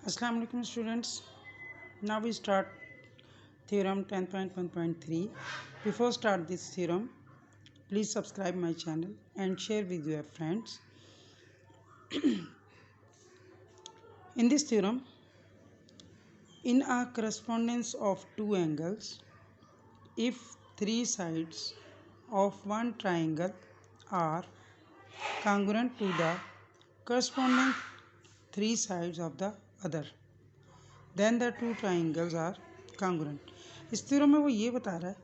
Assalamu alaikum students. Now we start theorem 10.1.3. Before start this theorem, please subscribe my channel and share with your friends. In this theorem, in a correspondence of two angles, if three sides of one triangle are congruent to the corresponding three sides of the other, then the two triangles are congruent. इस theorem में वो ये बता रहा है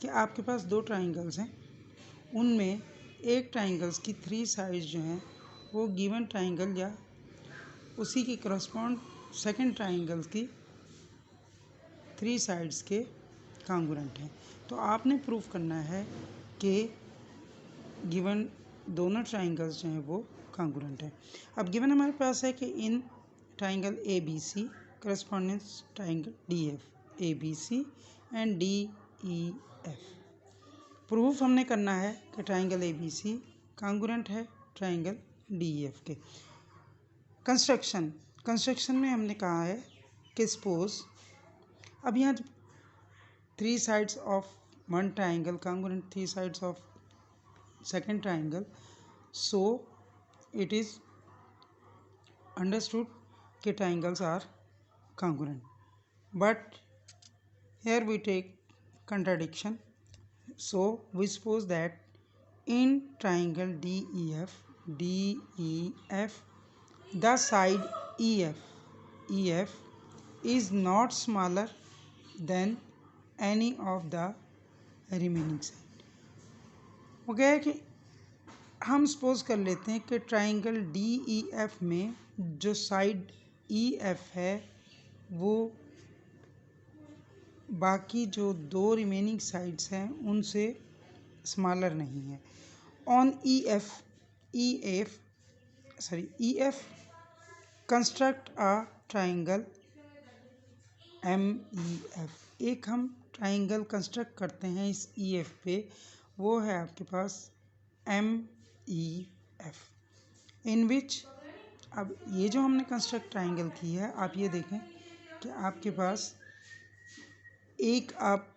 कि आपके पास दो ट्राइंगल्स हैं, उनमें एक ट्राइंगल्स की थ्री साइड्स जो हैं वो गिवन ट्राइंगल या उसी की करस्पॉन्ड सेकंड ट्राइंगल्स की थ्री साइड्स के कॉन्ग्रुएंट हैं। तो आपने प्रूफ करना है कि गिवन दोनों ट्राइंगल्स जो हैं वो कॉन्ग्रुएंट हैं। अब गिवन हमारे पास है कि in triangle A B C correspondence triangle D F, A B C and D E F. Proof हमने करना है कि triangle A B C congruent है ट्राइंगल डी ई एफ के। कंस्ट्रक्शन में हमने कहा है कि सपोज अब यहाँ three sides of one triangle congruent three sides of second triangle, so it is understood कि triangles are congruent, but here we take contradiction. So we suppose that in triangle DEF the side EF is not smaller than any of the remaining side. वो क्या है कि हम suppose कर लेते हैं कि ट्राइंगल DEF में जो साइड EF है वो बाकी जो दो रिमेनिंग साइड्स हैं उनसे स्मॉलर नहीं है। On EF construct a triangle MEF। एक हम ट्राइंगल कंस्ट्रक्ट करते हैं इस EF पे, वो है आपके पास MEF, इन विच अब ये जो हमने कंस्ट्रक्ट ट्राइंगल की है, आप ये देखें कि आपके पास एक आप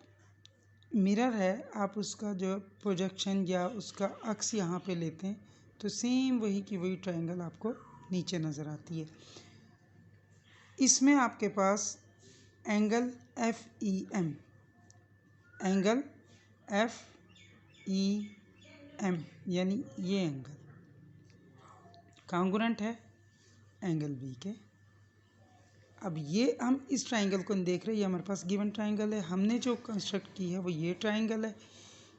मिरर है, आप उसका जो प्रोजेक्शन या उसका अक्स यहाँ पे लेते हैं तो सेम वही की वही ट्राइंगल आपको नीचे नज़र आती है। इसमें आपके पास एंगल FEM यानी ये एंगल कॉन्ग्रुएंट है एंगल बी के। अब ये हम इस ट्राइंगल को देख रहे हैं, ये हमारे पास गिवन ट्राइंगल है, हमने जो कंस्ट्रक्ट की है वो ये ट्राइंगल है,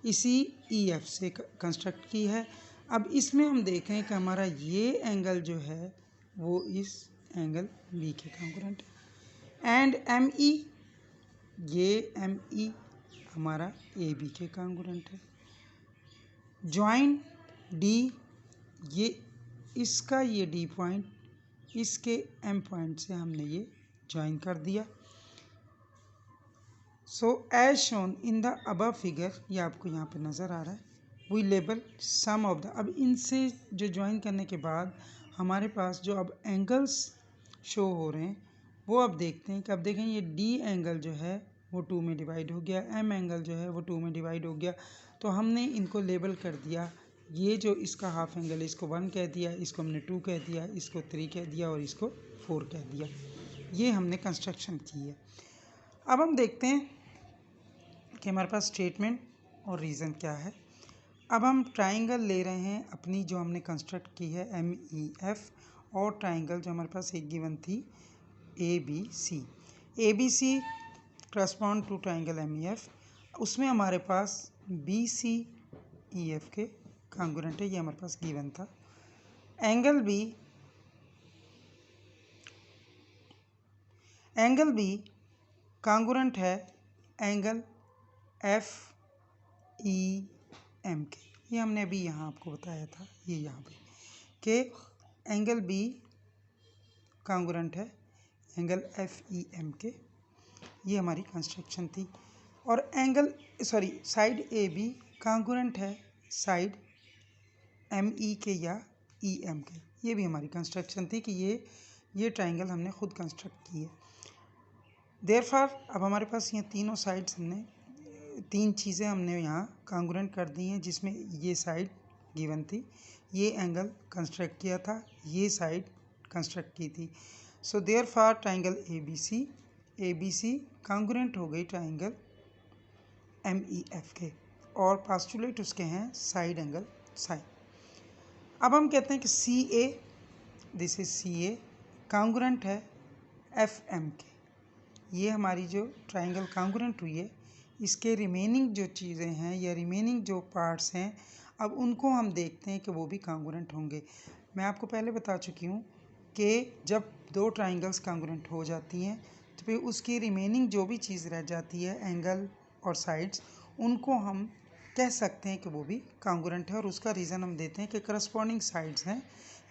इसी EF से कंस्ट्रक्ट की है। अब इसमें हम देखें कि हमारा ये एंगल जो है वो इस एंगल बी के कॉन्ग्रुएंट है, एंड ME ये ME हमारा AB के कॉन्ग्रुएंट है। जॉइन D ये इसका ये D पॉइंट इसके M पॉइंट से हमने ये ज्वाइन कर दिया। So as shown in the above figure, ये आपको यहाँ पे नज़र आ रहा है, we label some of the. अब इनसे जो ज्वाइन करने के बाद हमारे पास जो अब एंगल्स शो हो रहे हैं वो अब देखते हैं कि अब देखें ये D एंगल जो है वो 2 में डिवाइड हो गया, M एंगल जो है वो 2 में डिवाइड हो गया। तो हमने इनको लेबल कर दिया, ये जो इसका हाफ एंगल है इसको 1 कह दिया, इसको हमने 2 कह दिया, इसको 3 कह दिया और इसको 4 कह दिया। ये हमने कंस्ट्रक्शन की है। अब हम देखते हैं कि हमारे पास स्टेटमेंट और रीज़न क्या है। अब हम ट्राइंगल ले रहे हैं अपनी जो हमने कंस्ट्रक्ट की है MEF, और ट्राइंगल जो हमारे पास एक गिवन थी ABC correspond to triangle MEF, उसमें हमारे पास BCEF के कॉन्ग्रुएंट है, ये हमारे पास गिवन था। एंगल B कॉन्ग्रुएंट है एंगल FEM के, ये हमने अभी यहाँ आपको बताया था, ये यहाँ पे कि एंगल B कॉन्ग्रुएंट है एंगल FEM के, ये हमारी कंस्ट्रक्शन थी। और साइड AB कॉन्ग्रुएंट है साइड ME के या EM के, ये भी हमारी कंस्ट्रक्शन थी कि ये ये ट्राइंगल हमने खुद कंस्ट्रक्ट की है। देयरफॉर अब हमारे पास ये तीनों साइड्स हमने तीन चीज़ें हमने यहाँ कॉन्ग्रुएंट कर दी हैं, जिसमें ये साइड गिवन थी, ये एंगल कंस्ट्रक्ट किया था, ये साइड कंस्ट्रक्ट की थी। So therefore triangle A B C congruent हो गई ट्राइंगल MEF के, और पास्टुलेट उसके हैं साइड एंगल साइन। अब हम कहते हैं कि CA, this is CA congruent है FM के। ये हमारी जो ट्राइंगल कॉन्ग्रुएंट हुई है, इसके रिमेनिंग जो चीज़ें हैं या रिमेनिंग जो पार्ट्स हैं, अब उनको हम देखते हैं कि वो भी कॉन्ग्रुएंट होंगे। मैं आपको पहले बता चुकी हूँ कि जब दो ट्राइंगल्स कॉन्ग्रुएंट हो जाती हैं तो फिर उसकी रिमेनिंग जो भी चीज़ रह जाती है, एंगल और साइड्स, उनको हम कह सकते हैं कि वो भी कॉन्ग्रुएंट है। और उसका रीज़न हम देते हैं कि करस्पॉन्डिंग साइड्स हैं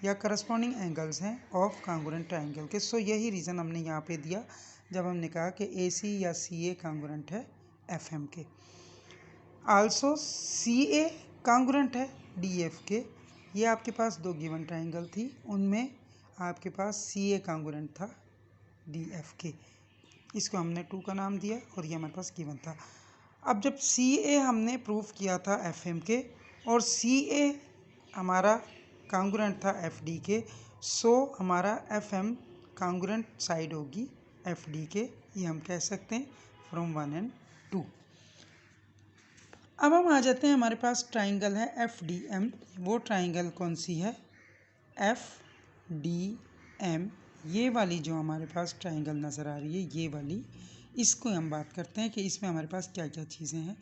या करस्पॉन्डिंग एंगल्स हैं ऑफ कॉन्ग्रुएंट ट्राइंगल के। सो यही रीज़न हमने यहाँ पे दिया जब हमने कहा कि AC या CA कॉन्ग्रुएंट है FM के। आल्सो CA कॉन्ग्रुएंट है DF के। ये आपके पास दो गिवन ट्राइंगल थी, उनमें आपके पास CA कॉन्ग्रुएंट था DF के। इसको हमने 2 का नाम दिया और ये हमारे पास गिवन था। अब जब CA हमने प्रूफ किया था FM के और CA हमारा कॉन्ग्रुएंट था FD के, सो हमारा FM कॉन्ग्रुएंट साइड होगी FD के। ये हम कह सकते हैं फ्रॉम 1 and 2। अब हम आ जाते हैं, हमारे पास ट्राइंगल है FDM। वो ट्राइंगल कौन सी है? FDM, ये वाली जो हमारे पास ट्राइंगल नज़र आ रही है, ये वाली, इसको हम बात करते हैं कि इसमें हमारे पास क्या क्या चीज़ें हैं।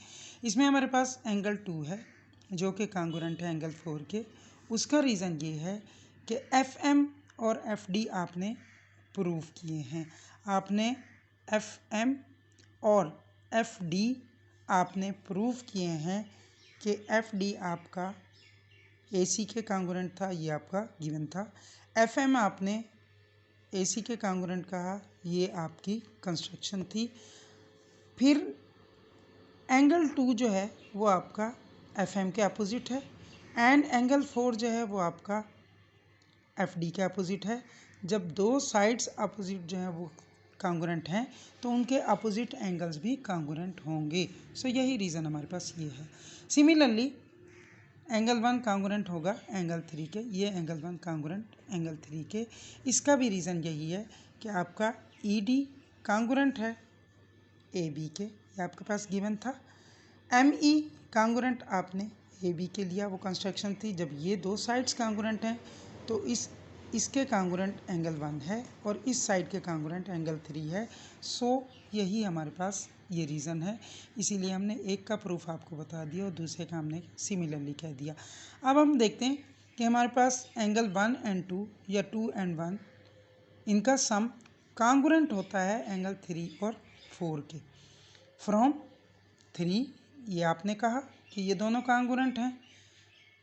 इसमें हमारे पास एंगल 2 है जो कि कॉन्ग्रुएंट है एंगल 4 के। उसका रीज़न ये है कि FM और FD आपने प्रूव किए हैं। आपने FM और FD आपने प्रूव किए हैं कि FD आपका AC के कॉन्ग्रुएंट था, ये आपका गिवन था। FM आपने AC के कॉन्ग्रुएंट कहा, ये आपकी कंस्ट्रक्शन थी। फिर एंगल 2 जो है वो आपका FM के अपोजिट है, एंड एंगल 4 जो है वो आपका FD के अपोजिट है। जब दो साइड्स अपोजिट जो है वो कॉन्ग्रुएंट हैं तो उनके अपोजिट एंगल्स भी कॉन्ग्रुएंट होंगे। सो यही रीज़न हमारे पास ये है। सिमिलरली एंगल 1 कॉन्ग्रुएंट होगा एंगल 3 के, ये एंगल 1 कॉन्ग्रुएंट एंगल 3 के। इसका भी रीज़न यही है कि आपका ED कॉन्ग्रुएंट है AB के, ये आपके पास गिवन था। ME कॉन्ग्रुएंट आपने AB के लिया, वो कंस्ट्रक्शन थी। जब ये दो साइड्स कॉन्ग्रुएंट हैं तो इसके कॉन्ग्रुएंट एंगल 1 है और इस साइड के कॉन्ग्रुएंट एंगल 3 है। सो यही हमारे पास ये रीज़न है, इसीलिए हमने एक का प्रूफ आपको बता दिया और दूसरे का हमने सिमिलरली कह दिया। अब हम देखते हैं कि हमारे पास एंगल 1 and 2 या 2 and 1, इनका सम कॉन्ग्रुएंट होता है एंगल 3 और 4 के। फ्रॉम 3 ये आपने कहा कि ये दोनों कॉन्ग्रुएंट हैं,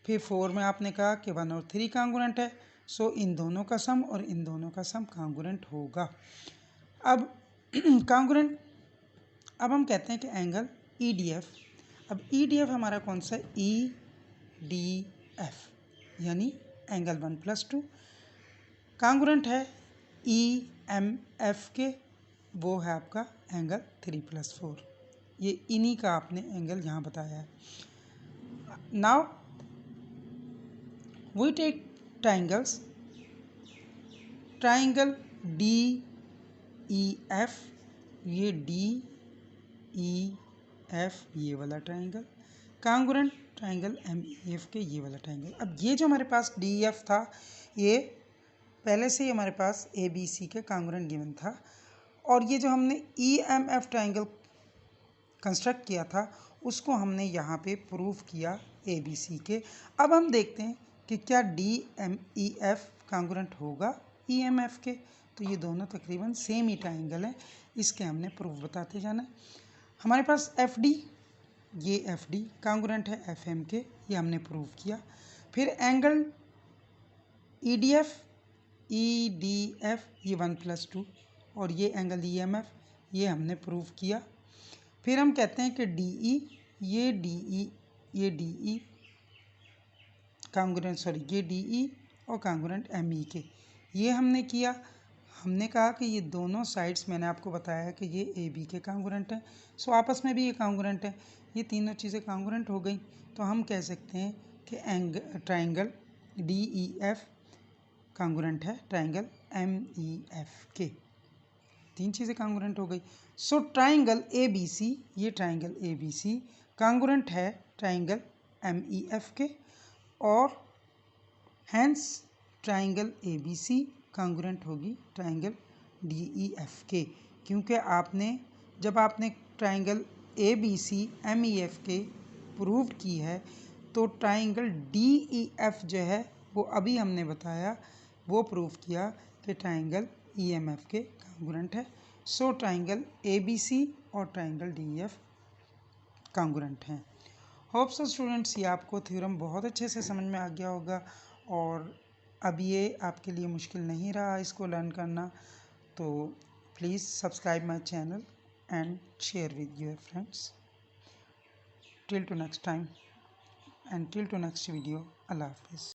फिर 4 में आपने कहा कि 1 और 3 कॉन्ग्रुएंट है। सो इन दोनों का सम और इन दोनों का सम कॉन्ग्रुएंट होगा। अब कॉन्ग्रुएंट, अब हम कहते हैं कि एंगल EDF। अब EDF हमारा कौन सा है? EDF यानी एंगल 1+2 कॉन्ग्रुएंट है EMF के, वो है आपका एंगल 3+4। ये इन्हीं का आपने एंगल यहाँ बताया है। Now we take triangles, triangle DEF, ये DEF ये वाला ट्राइंगल, कॉन्ग्रुएंट ट्राइंगल MEF के ये वाला ट्राइंगल। अब ये जो हमारे पास DEF था, ये पहले से ही हमारे पास ABC के कॉन्ग्रुएंट गिवन था, और ये जो हमने EMF ट्राइंगल कंस्ट्रक्ट किया था उसको हमने यहाँ पे प्रूफ किया ABC के। अब हम देखते हैं कि क्या DMEF कॉन्ग्रुएंट होगा EMF के। तो ये दोनों तकरीबन सेम ही ट्राइंगल हैं, इसके हमने प्रूफ बताते जाना। हमारे पास FD, ये FD कॉन्ग्रुएंट है FM के, ये हमने प्रूफ किया। फिर एंगल EDF ये 1+2 और ये एंगल EMF ये हमने प्रूफ किया। फिर हम कहते हैं कि DE ये DE कॉन्ग्रुएंट, सॉरी ये DE और कॉन्ग्रुएंट ME के, ये हमने किया। हमने कहा कि ये दोनों साइड्स, मैंने आपको बताया है कि ये ए बी के कांग्रुएंट हैं, सो आपस में भी ये कांग्रुएंट है। ये तीनों चीज़ें कांग्रुएंट हो गई, तो हम कह सकते हैं कि triangle D E F congruent है ट्राइंगल एम ई एफ के। तीन चीज़ें कांग्रुएंट हो गई। सो ट्राइंगल ए बी सी, ये triangle A B C congruent है ट्राइंगल एम ई एफ के, और hence triangle A B C congruent होगी ट्राइंगल डी ई एफ के, क्योंकि जब आपने triangle A B C M E F के प्रूव की है, तो ट्राइंगल डी ई एफ जो है वो अभी हमने बताया, वो प्रूव किया कि ट्राइंगल ई एम एफ के कांग्रुएंट है। So triangle A B C और triangle D E F congruent हैं। होप सो स्टूडेंट्स, ये आपको थ्योरम बहुत अच्छे से समझ में आ गया होगा, और अब ये आपके लिए मुश्किल नहीं रहा इसको लर्न करना। तो please subscribe my channel and share with your friends. Till to next time and till to next video, अल्लाह हाफिज़।